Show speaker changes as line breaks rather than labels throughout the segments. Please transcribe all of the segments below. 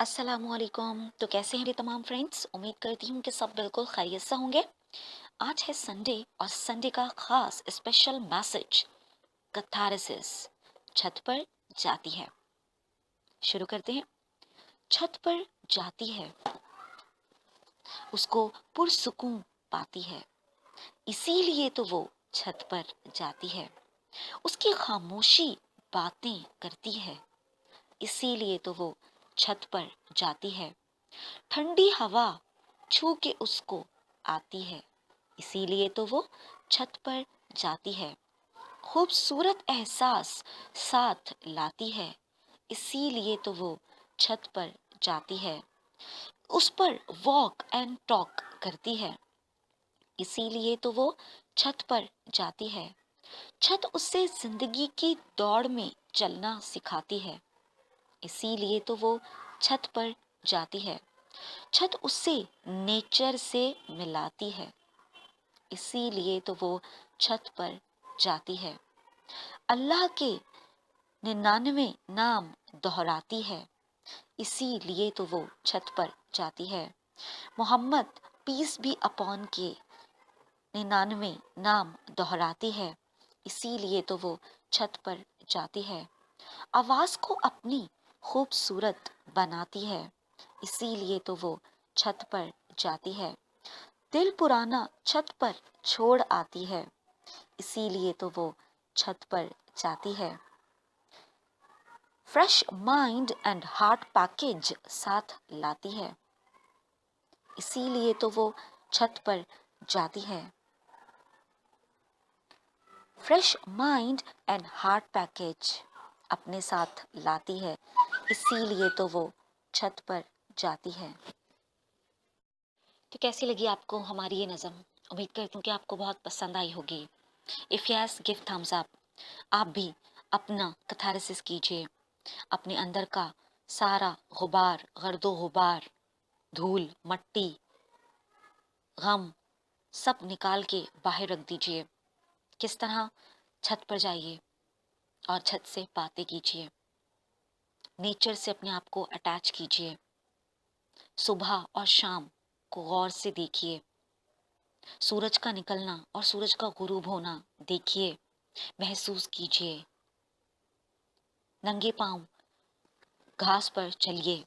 अस्सलाम वालेकुम। तो कैसे हैं मेरे तमाम फ्रेंड्स? उम्मीद करती हूँ कि सब बिल्कुल खैरियत से होंगे। आज है संडे और संडे का खास स्पेशल मैसेज कैथारसिस छत पर जाती है। शुरू करते हैं। छत पर जाती है, उसको पुरसुकून पाती है, इसीलिए तो वो छत पर जाती है। उसकी खामोशी बातें करती है, इसीलिए तो वो छत पर जाती है। ठंडी हवा छू के उसको आती है, इसीलिए तो वो छत पर जाती है। खूबसूरत एहसास साथ लाती है, इसीलिए तो वो छत पर जाती है। उस पर वॉक एंड टॉक करती है, इसीलिए तो वो छत पर जाती है। छत उससे जिंदगी की दौड़ में चलना सिखाती है, इसीलिए तो वो छत पर जाती है। छत उससे नेचर से मिलाती है, इसीलिए तो वो छत पर जाती है। अल्लाह के 99 नाम दोहराती है, इसीलिए तो वो छत पर जाती है। मोहम्मद पीस बी अपॉन के 99 नाम दोहराती है, इसीलिए तो वो छत पर जाती है। आवाज को अपनी खूबसूरत बनाती है, इसीलिए तो वो छत पर जाती है। दिल पुराना छत पर छोड़ आती है, इसीलिए तो वो छत पर जाती है। Fresh mind and heart package साथ लाती है, इसीलिए तो वो छत पर जाती है। Fresh mind and heart package अपने साथ लाती है, इसीलिए तो वो छत पर जाती है। तो कैसी लगी आपको हमारी ये नज़म? उम्मीद करती हूँ कि आपको बहुत पसंद आई होगी। If yes give Thums up. आप भी अपना कैथारसिस कीजिए, अपने अंदर का सारा गुबार, गर्दो गुबार, धूल मट्टी, गम सब निकाल के बाहर रख दीजिए। किस तरह? छत पर जाइए और छत से बातें कीजिए, नेचर से अपने आप को अटैच कीजिए। सुबह और शाम को गौर से देखिए, सूरज का निकलना और सूरज का गुरूब होना देखिए, महसूस कीजिए। नंगे पांव घास पर चलिए।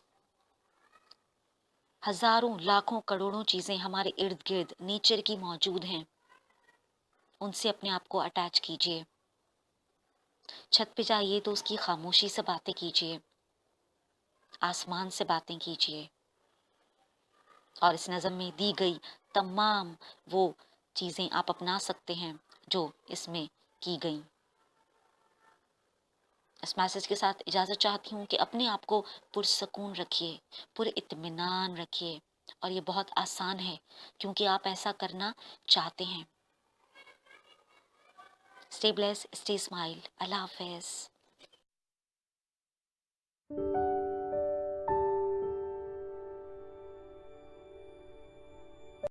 हजारों लाखों करोड़ों चीजें हमारे इर्द गिर्द नेचर की मौजूद हैं, उनसे अपने आप को अटैच कीजिए। छत पे जाइए तो उसकी खामोशी से बातें कीजिए, आसमान से बातें कीजिए, और इस नज़म में दी गई तमाम वो चीजें आप अपना सकते हैं जो इसमें की गई। इस मैसेज के साथ इजाज़त चाहती हूँ कि अपने आप को पुरसकून रखिए, पूरे इत्मीनान रखिए, और ये बहुत आसान है क्योंकि आप ऐसा करना चाहते हैं। Stay blessed, stay smile. Allah हाफ़िज़।